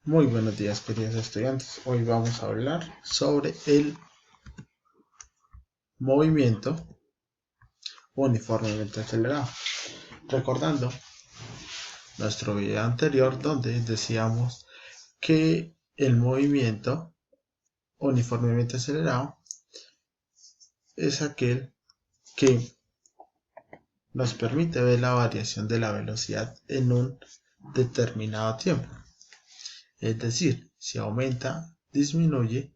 Muy buenos días, queridos estudiantes. Hoy vamos a hablar sobre el movimiento uniformemente acelerado. Recordando nuestro video anterior donde decíamos que el movimiento uniformemente acelerado es aquel que nos permite ver la variación de la velocidad en un determinado tiempo. Es decir, si aumenta, disminuye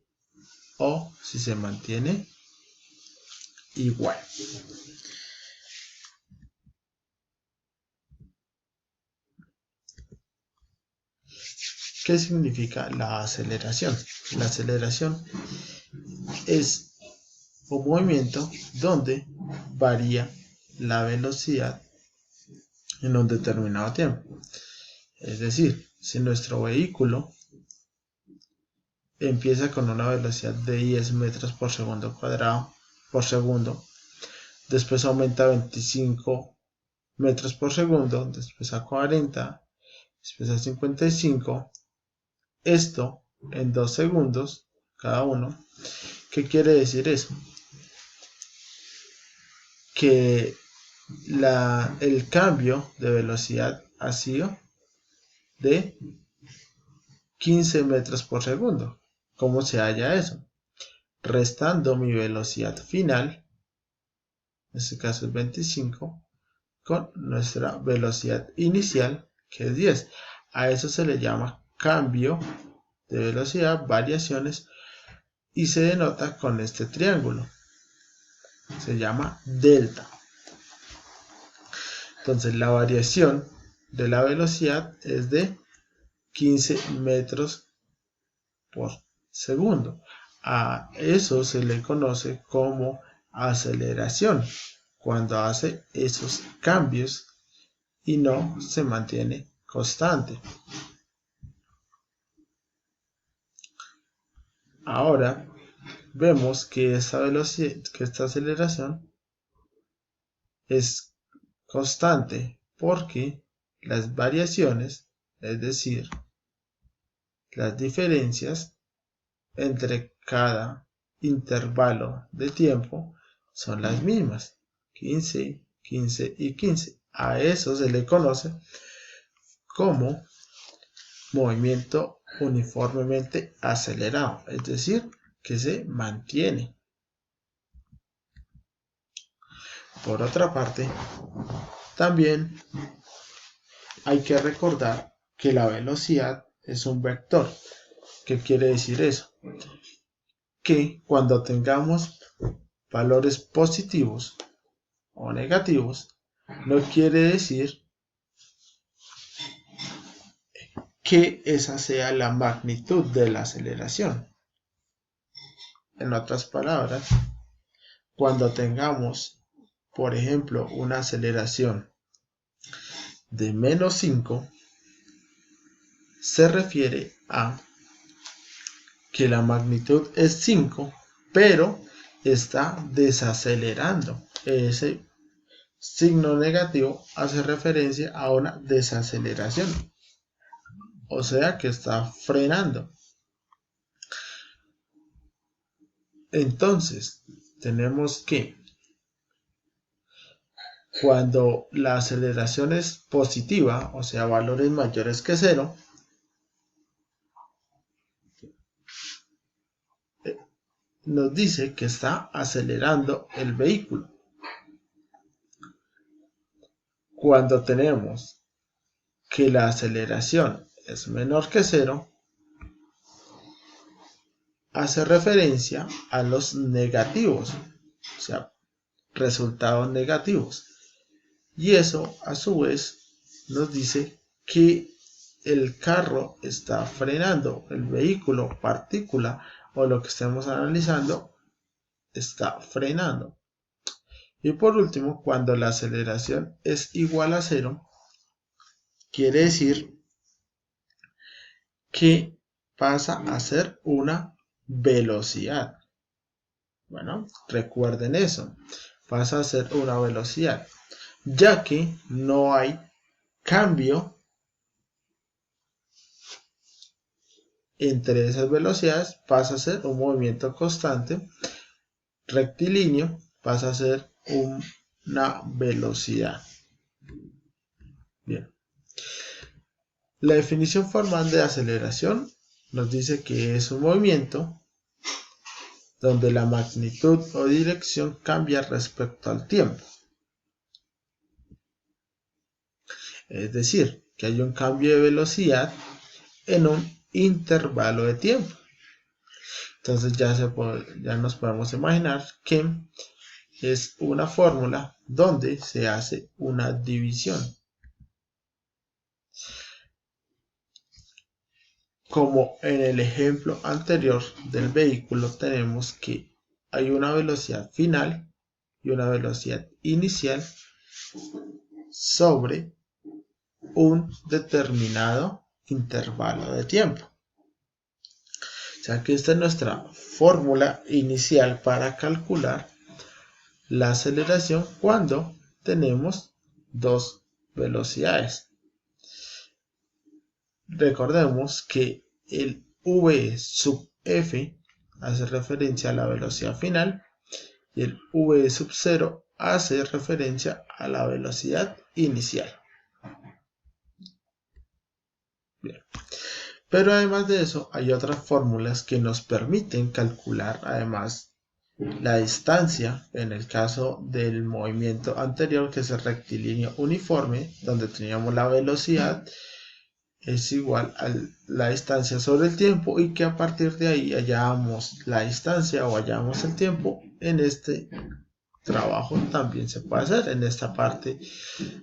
o si se mantiene igual. ¿Qué significa la aceleración? La aceleración es un movimiento donde varía la velocidad en un determinado tiempo. Es decir, si nuestro vehículo empieza con una velocidad de 10 metros por segundo cuadrado por segundo, después aumenta a 25 metros por segundo, después a 40, después a 55, esto en 2 segundos cada uno. ¿Qué quiere decir eso? Que el cambio de velocidad ha sido de 15 metros por segundo. ¿Cómo se halla eso? Restando mi velocidad final, en este caso es 25, con nuestra velocidad inicial, que es 10. A eso se le llama cambio de velocidad, variaciones, y se denota con este triángulo. Se llama delta. Entonces la variación de la velocidad es de 15 metros por segundo. A eso se le conoce como aceleración, cuando hace esos cambios y no se mantiene constante. Ahora vemos que esta velocidad, que esta aceleración es constante porque las variaciones, es decir, las diferencias entre cada intervalo de tiempo son las mismas, 15, 15 y 15. A eso se le conoce como movimiento uniformemente acelerado, es decir, que se mantiene. Por otra parte, también hay que recordar que la velocidad es un vector. ¿Qué quiere decir eso? Que cuando tengamos valores positivos o negativos, no quiere decir que esa sea la magnitud de la aceleración. En otras palabras, cuando tengamos, por ejemplo, una aceleración de menos 5, se refiere a que la magnitud es 5, pero está desacelerando. Ese signo negativo hace referencia a una desaceleración, o sea que está frenando. Entonces, tenemos que cuando la aceleración es positiva, o sea, valores mayores que 0, nos dice que está acelerando el vehículo. Cuando tenemos que la aceleración es menor que 0, hace referencia a los negativos, o sea, resultados negativos. Y eso, a su vez, nos dice que el carro está frenando, el vehículo, partícula o lo que estemos analizando está frenando. Y por último, cuando la aceleración es igual a 0, quiere decir que pasa a ser una velocidad. Bueno, recuerden eso, pasa a ser una velocidad, ya que no hay cambio entre esas velocidades pasa a ser un movimiento constante, rectilíneo pasa a ser una velocidad. Bien. La definición formal de aceleración nos dice que es un movimiento donde la magnitud o dirección cambia respecto al tiempo. Es decir, que hay un cambio de velocidad en un intervalo de tiempo. Entonces ya nos podemos imaginar que es una fórmula donde se hace una división. Como en el ejemplo anterior del vehículo, tenemos que hay una velocidad final y una velocidad inicial sobre un determinado intervalo de tiempo. O sea que esta es nuestra fórmula inicial para calcular la aceleración cuando tenemos dos velocidades. Recordemos que el v sub f hace referencia a la velocidad final y el v sub 0 hace referencia a la velocidad inicial. Bien. Pero además de eso, hay otras fórmulas que nos permiten calcular además la distancia en el caso del movimiento anterior, que es el rectilíneo uniforme, donde teníamos la velocidad es igual a la distancia sobre el tiempo y que a partir de ahí hallamos la distancia o hallamos el tiempo. En este trabajo también se puede hacer, en esta parte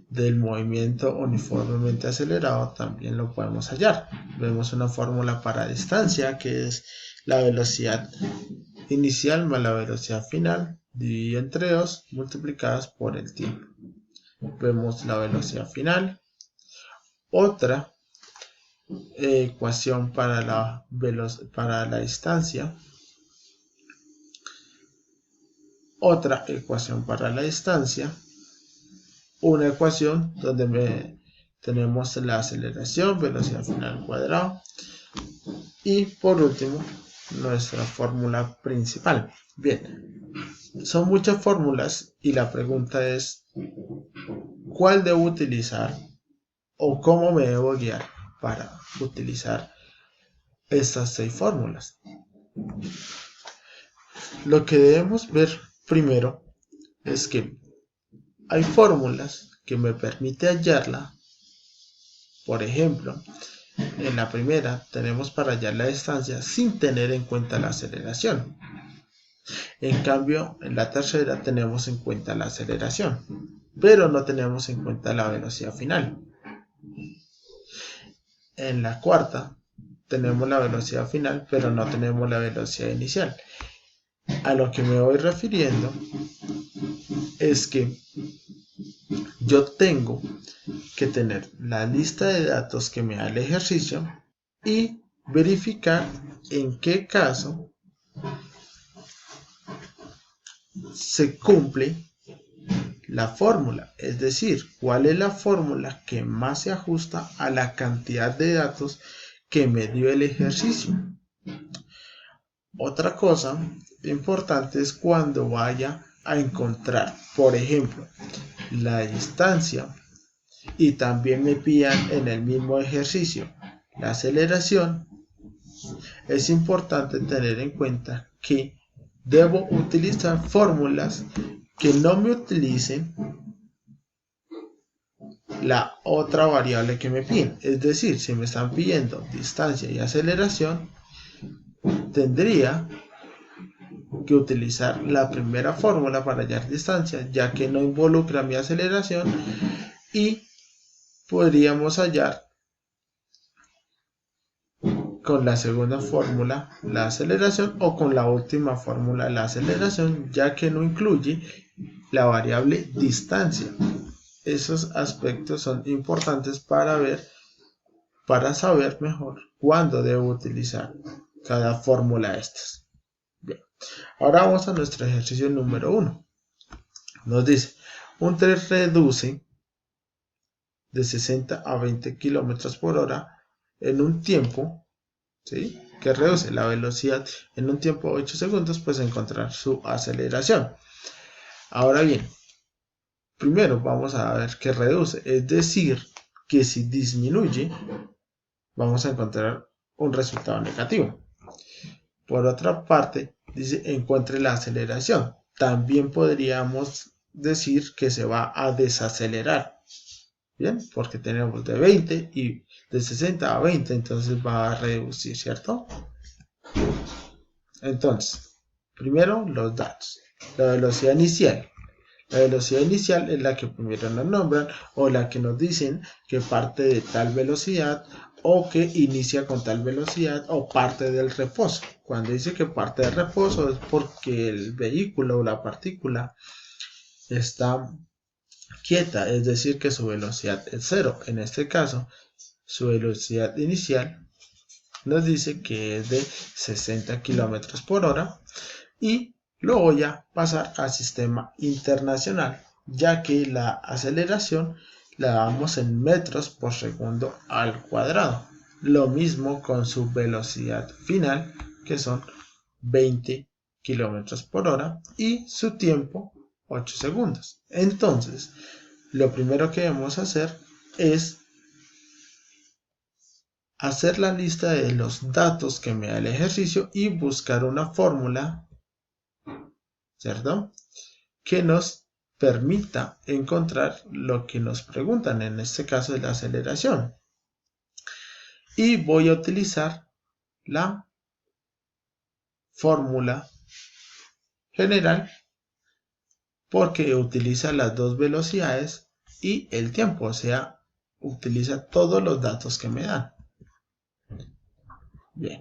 del movimiento uniformemente acelerado también lo podemos hallar. Vemos una fórmula para distancia que es la velocidad inicial más la velocidad final dividida entre 2 multiplicadas por el tiempo. Vemos la velocidad final. Otra ecuación para la distancia. Otra ecuación para la distancia. Una ecuación donde tenemos la aceleración, velocidad final al cuadrado. Y por último, nuestra fórmula principal. Bien, son muchas fórmulas y la pregunta es, ¿cuál debo utilizar o cómo me debo guiar para utilizar estas 6 fórmulas? Lo que debemos ver primero es que hay fórmulas que me permiten hallarla. Por ejemplo, en la primera tenemos para hallar la distancia sin tener en cuenta la aceleración. En cambio, en la tercera tenemos en cuenta la aceleración, pero no tenemos en cuenta la velocidad final. En la cuarta tenemos la velocidad final, pero no tenemos la velocidad inicial. A lo que me voy refiriendo es que yo tengo que tener la lista de datos que me da el ejercicio y verificar en qué caso se cumple la fórmula, es decir, cuál es la fórmula que más se ajusta a la cantidad de datos que me dio el ejercicio. Otra cosa importante es cuando vaya a encontrar, por ejemplo, la distancia y también me pidan en el mismo ejercicio la aceleración, es importante tener en cuenta que debo utilizar fórmulas que no me utilicen la otra variable que me piden. Es decir, si me están pidiendo distancia y aceleración, tendría que utilizar la primera fórmula para hallar distancia, ya que no involucra mi aceleración, y podríamos hallar con la segunda fórmula la aceleración o con la última fórmula la aceleración, ya que no incluye la variable distancia. Esos aspectos son importantes para saber mejor cuándo debo utilizar cada fórmula de estas. Bien. Ahora vamos a nuestro ejercicio número 1. Nos dice, un tren reduce de 60 a 20 km por hora en un tiempo ¿sí? Que reduce la velocidad en un tiempo de 8 segundos, pues encontrar su aceleración. Ahora bien, primero vamos a ver que reduce, es decir, que si disminuye, vamos a encontrar un resultado negativo. Por otra parte, dice encuentre la aceleración. También podríamos decir que se va a desacelerar. Bien, porque tenemos de 20 y de 60 a 20, entonces va a reducir, ¿cierto? Entonces, primero los datos. La velocidad inicial. La velocidad inicial es la que primero nos nombran o la que nos dicen que parte de tal velocidad o que inicia con tal velocidad o parte del reposo. Cuando dice que parte del reposo es porque el vehículo o la partícula está quieta, es decir que su velocidad es cero. En este caso, su velocidad inicial nos dice que es de 60 km por hora y lo voy a pasar al sistema internacional, ya que la aceleración la damos en metros por segundo al cuadrado. Lo mismo con su velocidad final, que son 20 km por hora, y su tiempo 8 segundos. Entonces, lo primero que debemos hacer es hacer la lista de los datos que me da el ejercicio y buscar una fórmula, ¿cierto?, que nos permita encontrar lo que nos preguntan, en este caso de la aceleración. Y voy a utilizar la fórmula general porque utiliza las dos velocidades y el tiempo, o sea, utiliza todos los datos que me dan. Bien.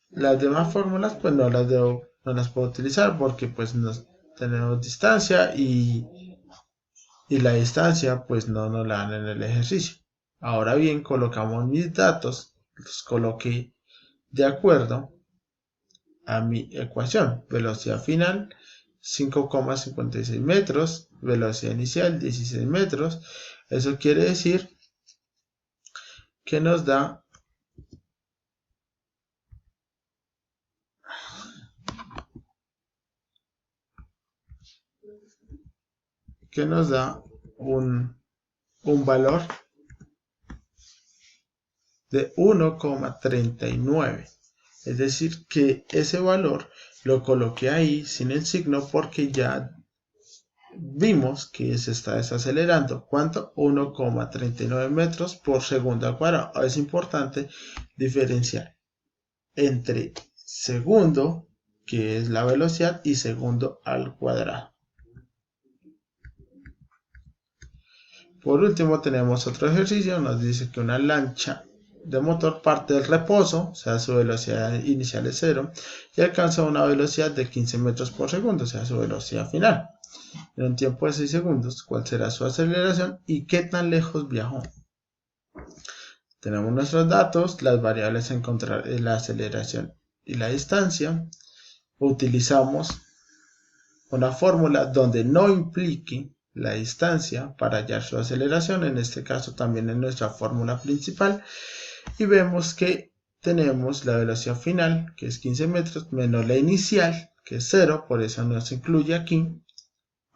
Las demás fórmulas pues no las puedo utilizar porque pues no tenemos distancia y la distancia pues no nos la dan en el ejercicio. Ahora bien, colocamos mis datos, los coloqué de acuerdo a mi ecuación. Velocidad final 5,56 metros, velocidad inicial 16 metros. Eso quiere decir que nos da un valor de 1,39. Es decir, que ese valor lo coloqué ahí sin el signo porque ya vimos que se está desacelerando. ¿Cuánto? 1,39 metros por segundo al cuadrado. Es importante diferenciar entre segundo, que es la velocidad, y segundo al cuadrado. Por último tenemos otro ejercicio. Nos dice que una lancha de motor parte del reposo, o sea, su velocidad inicial es 0, y alcanza una velocidad de 15 metros por segundo, o sea, su velocidad final. En un tiempo de 6 segundos, ¿cuál será su aceleración y qué tan lejos viajó? Tenemos nuestros datos, las variables a encontrar es la aceleración y la distancia. Utilizamos una fórmula donde no implique la distancia para hallar su aceleración, en este caso también en nuestra fórmula principal, y vemos que tenemos la velocidad final, que es 15 metros, menos la inicial, que es 0, por eso no se incluye aquí.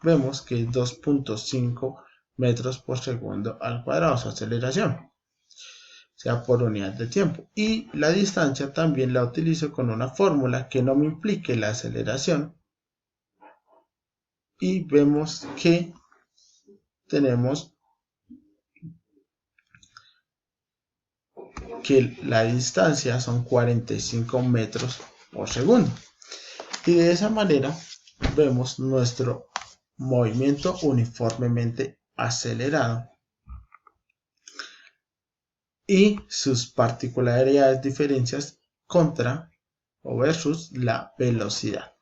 Vemos que es 2,5 metros por segundo al cuadrado, su aceleración, o sea, por unidad de tiempo. Y la distancia también la utilizo con una fórmula que no me implique la aceleración, y vemos que tenemos que la distancia son 45 metros por segundo. Y de esa manera vemos nuestro movimiento uniformemente acelerado y sus particularidades, diferencias contra o versus la velocidad.